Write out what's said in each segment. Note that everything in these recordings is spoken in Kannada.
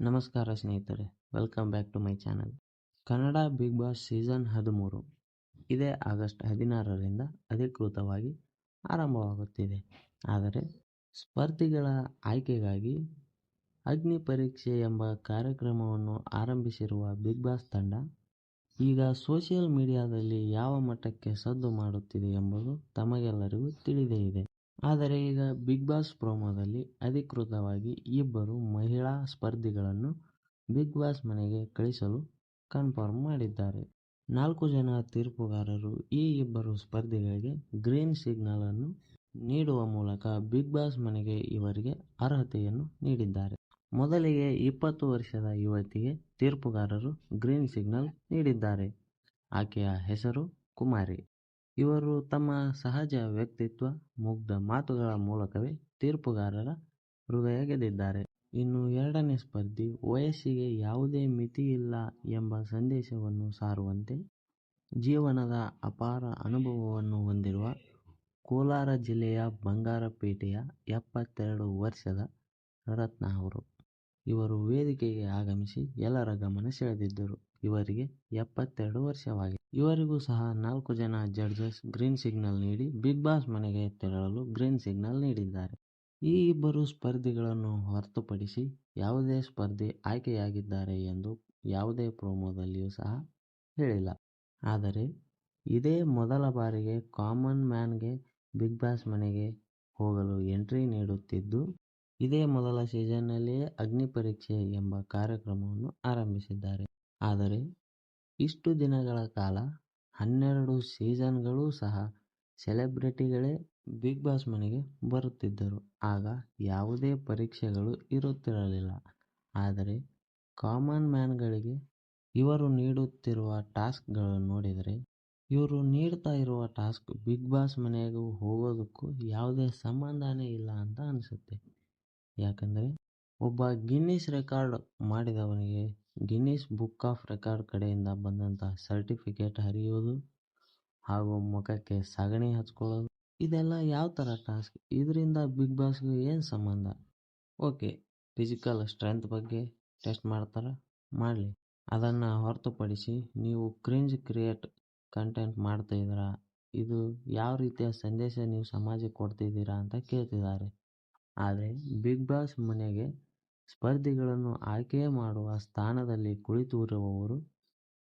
ನಮಸ್ಕಾರ ಸ್ನೇಹಿತರೆ, welcome back to my channel. Kannada big boss season 13 ಇದೇ ಆಗಸ್ಟ್ 16ರಿಂದ ಅಧಿಕೃತವಾಗಿ ಆರಂಭವಾಗುತ್ತಿದೆ. ಆದರೆ ಸ್ಪರ್ಧಿಗಳ ಆಯ್ಕೆಗಾಗಿ ಅಗ್ನಿ ಪರೀಕ್ಷೆ ಎಂಬ ಕಾರ್ಯಕ್ರಮವನ್ನು ಆರಂಭಿಸಿರುವ ಬಿಗ್ ಬಾಸ್ ತಂಡ ಈಗ ಸೋಷಿಯಲ್ ಮೀಡಿಯಾದಲ್ಲಿ ಯಾವ ಮಟ್ಟಕ್ಕೆ ಸದ್ದು ಮಾಡುತ್ತಿದೆ ಎಂಬುದು ತಮಗೆಲ್ಲರಿಗೂ ತಿಳಿದೇ ಇದೆ. ಆದರೆ ಈಗ ಬಿಗ್ ಬಾಸ್ ಪ್ರೋಮೋದಲ್ಲಿ ಅಧಿಕೃತವಾಗಿ ಇಬ್ಬರು ಮಹಿಳಾ ಸ್ಪರ್ಧಿಗಳನ್ನು ಬಿಗ್ ಬಾಸ್ ಮನೆಗೆ ಕಳಿಸಲು ಕನ್ಫರ್ಮ್ ಮಾಡಿದ್ದಾರೆ. 4 ಜನ ತೀರ್ಪುಗಾರರು ಈ ಇಬ್ಬರು ಸ್ಪರ್ಧಿಗಳಿಗೆ ಗ್ರೀನ್ ಸಿಗ್ನಲ್ ಅನ್ನು ನೀಡುವ ಮೂಲಕ ಬಿಗ್ ಬಾಸ್ ಮನೆಗೆ ಇವರಿಗೆ ಅರ್ಹತೆಯನ್ನು ನೀಡಿದ್ದಾರೆ. ಮೊದಲಿಗೆ 20 ವರ್ಷದ ಯುವತಿಗೆ ತೀರ್ಪುಗಾರರು ಗ್ರೀನ್ ಸಿಗ್ನಲ್ ನೀಡಿದ್ದಾರೆ. ಆಕೆಯ ಹೆಸರು ಕುಮಾರಿ. ಇವರು ತಮ್ಮ ಸಹಜ ವ್ಯಕ್ತಿತ್ವ, ಮುಗ್ಧ ಮಾತುಗಳ ಮೂಲಕವೇ ತೀರ್ಪುಗಾರರ ಹೃದಯ ಗೆದ್ದಿದ್ದಾರೆ. ಇನ್ನು ಎರಡನೇ ಸ್ಪರ್ಧಿ ವಯಸ್ಸಿಗೆ ಯಾವುದೇ ಮಿತಿಯಿಲ್ಲ ಎಂಬ ಸಂದೇಶವನ್ನು ಸಾರುವಂತೆ ಜೀವನದ ಅಪಾರ ಅನುಭವವನ್ನು ಹೊಂದಿರುವ ಕೋಲಾರ ಜಿಲ್ಲೆಯ ಬಂಗಾರಪೇಟೆಯ 72 ವರ್ಷದ ರತ್ನ ಅವರು. ಇವರು ವೇದಿಕೆಗೆ ಆಗಮಿಸಿ ಎಲ್ಲರ ಗಮನ ಸೆಳೆದಿದ್ದರು. ಇವರಿಗೆ 72 ವರ್ಷವಾಗಿದೆ. ಇವರಿಗೂ ಸಹ 4 ಜನ ಜಡ್ಜಸ್ ಗ್ರೀನ್ ಸಿಗ್ನಲ್ ನೀಡಿ ಬಿಗ್ ಬಾಸ್ ಮನೆಗೆ ತೆರಳಲು ಗ್ರೀನ್ ಸಿಗ್ನಲ್ ನೀಡಿದ್ದಾರೆ. ಈ ಇಬ್ಬರು ಸ್ಪರ್ಧಿಗಳನ್ನು ಹೊರತುಪಡಿಸಿ ಯಾವುದೇ ಸ್ಪರ್ಧಿ ಆಯ್ಕೆಯಾಗಿದ್ದಾರೆ ಎಂದು ಯಾವುದೇ ಪ್ರೋಮೋದಲ್ಲಿಯೂ ಸಹ ಹೇಳಿಲ್ಲ. ಆದರೆ ಇದೇ ಮೊದಲ ಬಾರಿಗೆ ಕಾಮನ್ ಮ್ಯಾನ್ಗೆ ಬಿಗ್ ಬಾಸ್ ಮನೆಗೆ ಹೋಗಲು ಎಂಟ್ರಿ ನೀಡುತ್ತಿದ್ದು, ಇದೇ ಮೊದಲ ಸೀಸನ್ನಲ್ಲಿಯೇ ಅಗ್ನಿ ಪರೀಕ್ಷೆ ಎಂಬ ಕಾರ್ಯಕ್ರಮವನ್ನು ಆರಂಭಿಸಿದ್ದಾರೆ. ಆದರೆ ಇಷ್ಟು ದಿನಗಳ ಕಾಲ 12 ಸೀಸನ್ಗಳೂ ಸಹ ಸೆಲೆಬ್ರಿಟಿಗಳೇ ಬಿಗ್ ಬಾಸ್ ಮನೆಗೆ ಬರುತ್ತಿದ್ದರು. ಆಗ ಯಾವುದೇ ಪರೀಕ್ಷೆಗಳು ಇರುತ್ತಿರಲಿಲ್ಲ. ಆದರೆ ಕಾಮನ್ ಮ್ಯಾನ್ಗಳಿಗೆ ಇವರು ನೀಡುತ್ತಿರುವ ಟಾಸ್ಕ್ಗಳು ನೋಡಿದರೆ ಇವರು ನೀಡ್ತಾ ಇರುವ ಟಾಸ್ಕ್ ಬಿಗ್ ಬಾಸ್ ಮನೆಗೂ ಹೋಗೋದಕ್ಕೂ ಯಾವುದೇ ಸಂಬಂಧನೇ ಇಲ್ಲ ಅಂತ ಅನಿಸುತ್ತೆ. ಯಾಕಂದರೆ ಒಬ್ಬ ಗಿನ್ನಿಸ್ ರೆಕಾರ್ಡ್ ಮಾಡಿದವನಿಗೆ ಗಿನ್ನಿಸ್ ಬುಕ್ ಆಫ್ ರೆಕಾರ್ಡ್ ಕಡೆಯಿಂದ ಬಂದಂಥ ಸರ್ಟಿಫಿಕೇಟ್ ಹರಿಯೋದು ಹಾಗೂ ಮುಖಕ್ಕೆ ಸಗಣಿ ಹಚ್ಕೊಳ್ಳೋದು, ಇದೆಲ್ಲ ಯಾವ ಥರ ಟಾಸ್ಕ್? ಇದರಿಂದ ಬಿಗ್ ಬಾಸ್ಗೆ ಏನು ಸಂಬಂಧ? ಓಕೆ, ಫಿಸಿಕಲ್ ಸ್ಟ್ರೆಂತ್ ಬಗ್ಗೆ ಟೆಸ್ಟ್ ಮಾಡ್ತಾರೆ, ಮಾಡಲಿ. ಅದನ್ನು ಹೊರತುಪಡಿಸಿ ನೀವು ಕ್ರಿಂಜ್ ಕ್ರಿಯೇಟ್ ಕಂಟೆಂಟ್ ಮಾಡ್ತಾ ಇದ್ದೀರಾ, ಇದು ಯಾವ ರೀತಿಯ ಸಂದೇಶ ನೀವು ಸಮಾಜಕ್ಕೆ ಕೊಡ್ತಿದ್ದೀರಾ ಅಂತ ಕೇಳ್ತಿದ್ದಾರೆ. ಆದರೆ ಬಿಗ್ ಬಾಸ್ ಮನೆಗೆ ಸ್ಪರ್ಧಿಗಳನ್ನು ಆಯ್ಕೆ ಮಾಡುವ ಸ್ಥಾನದಲ್ಲಿ ಕುಳಿತಿರುವವರು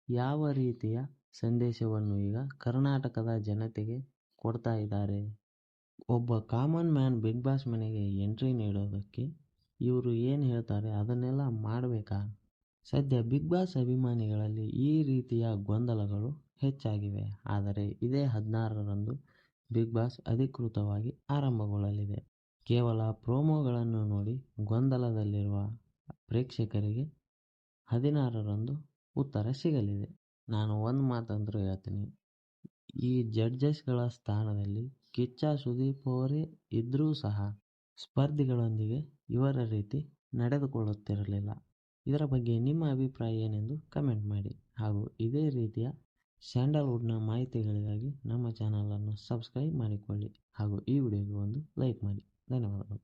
ಯಾವ ರೀತಿಯ ಸಂದೇಶವನ್ನು ಈಗ ಕರ್ನಾಟಕದ ಜನತೆಗೆ ಕೊಡ್ತಾ ಇದ್ದಾರೆ? ಒಬ್ಬ ಕಾಮನ್ ಮ್ಯಾನ್ ಬಿಗ್ ಬಾಸ್ ಮನೆಗೆ ಎಂಟ್ರಿ ನೀಡೋದಕ್ಕೆ ಇವರು ಏನು ಹೇಳ್ತಾರೆ ಅದನ್ನೆಲ್ಲ ಮಾಡಬೇಕಾ? ಸದ್ಯ ಬಿಗ್ ಬಾಸ್ ಅಭಿಮಾನಿಗಳಲ್ಲಿ ಈ ರೀತಿಯ ಗೊಂದಲಗಳು ಹೆಚ್ಚಾಗಿವೆ. ಆದರೆ ಇದೇ 16ರಂದು ಬಿಗ್ ಬಾಸ್ ಅಧಿಕೃತವಾಗಿ ಆರಂಭಗೊಳ್ಳಲಿದೆ. ಕೇವಲ ಪ್ರೋಮೋಗಳನ್ನು ನೋಡಿ ಗೊಂದಲದಲ್ಲಿರುವ ಪ್ರೇಕ್ಷಕರಿಗೆ 16ರಂದು ಉತ್ತರ ಸಿಗಲಿದೆ. ನಾನು ಒಂದು ಮಾತಂತರೂ ಹೇಳ್ತೀನಿ, ಈ ಜಡ್ಜಸ್ಗಳ ಸ್ಥಾನದಲ್ಲಿ ಕಿಚ್ಚ ಸುದೀಪ್ ಅವರೇ ಇದ್ದರೂ ಸಹ ಸ್ಪರ್ಧಿಗಳೊಂದಿಗೆ ಇವರ ರೀತಿ ನಡೆದುಕೊಳ್ಳುತ್ತಿರಲಿಲ್ಲ. ಇದರ ಬಗ್ಗೆ ನಿಮ್ಮ ಅಭಿಪ್ರಾಯ ಏನೆಂದು ಕಮೆಂಟ್ ಮಾಡಿ. ಹಾಗೂ ಇದೇ ರೀತಿಯ ಸ್ಯಾಂಡಲ್ವುಡ್ನ ಮಾಹಿತಿಗಳಿಗಾಗಿ ನಮ್ಮ ಚಾನಲನ್ನು ಸಬ್ಸ್ಕ್ರೈಬ್ ಮಾಡಿಕೊಳ್ಳಿ ಹಾಗೂ ಈ ವಿಡಿಯೋಗೆ ಒಂದು ಲೈಕ್ ಮಾಡಿ. ಧನ್ಯವಾದಗಳು.